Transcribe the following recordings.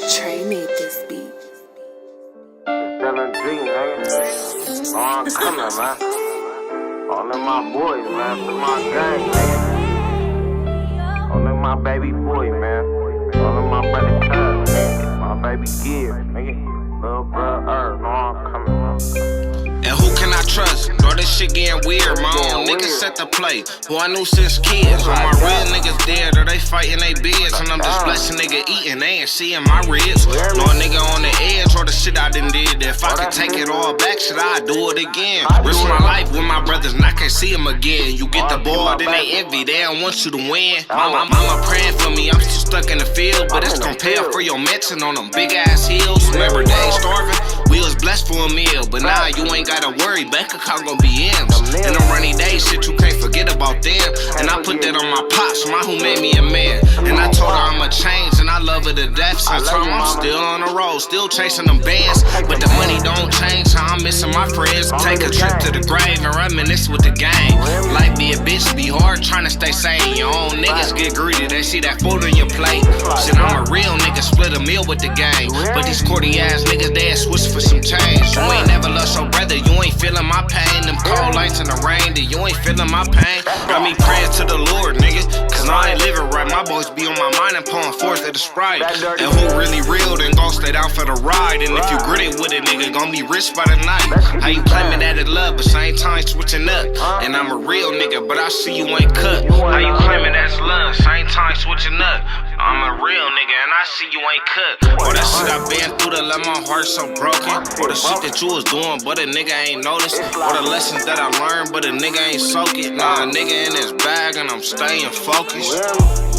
Trey made this beat. Selling G, nigga. Oh, I'm coming, man. All of my boys, man. For my gang, nigga. All of my baby boy, man. All of my brother cuz, nigga. My baby Gibbs, nigga. Little brother Earth. Oh, I'm coming, man. And who can I trust? Bro, this shit getting weird. My own niggas set the play. Who I knew since kids. All my real niggas dead or they fighting they bids. And I'm just blessing nigga eating. They ain't seeing my ribs. No nigga on the edge or the shit I done did. If I could take it all back, should I do it again? Risk my life with my brothers and I can't see them again. You get the ball, then they envy. They don't want you to win. Mama praying for me. I'm still stuck in the field. But it's gon' pay off for your mention on them big ass heels. Remember they starving? We was blessed for a meal. But now you ain't gotta worry, bank account gon' be M's. In them rainy days, shit, you can't forget about them. And I put that on my pops, my who made me a man. And I told her I'ma change, and I love her to death. Since time I'm still on the road, still chasing them bands. But the money don't change, how I'm missing my friends. Take a trip to the grave and reminisce with the gang. Life be a bitch, be hard trying to stay sane. Your own niggas get greedy, they see that food on your plate. Shit, I'm a real nigga, split a meal with the gang. But these cordy ass niggas, they switch for some change. You ain't never lost your brother, you ain't feeling my pain. Them cold lights in the rain, that you ain't feeling my pain. Got me praying to the Lord, nigga, cause I ain't living right. My boys be on my mind and pouring forth at the Sprite. And who really real, then gon' stay down for the ride. And if you gritty with it, nigga, gon' be rich by the night. How you claiming that it love, but same time switching up. And I'm a real nigga, but I see you ain't cut. How you claiming that's love, same time switching up. I'm a real nigga, and I see you ain't cut. All that shit I been through to let my heart so broken. Or the shit that you was doing, but a nigga ain't noticed. Or the lessons that I learned, but a nigga ain't soak it. Nah, a nigga in his bag, and I'm staying focused. You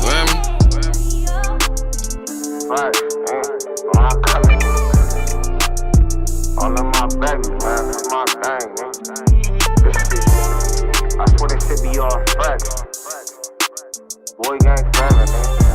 hear me? Right, man. I'm coming. All of my babies, man. This my gang, man. This shit, I swear this shit be all facts. Boy gang forever, man.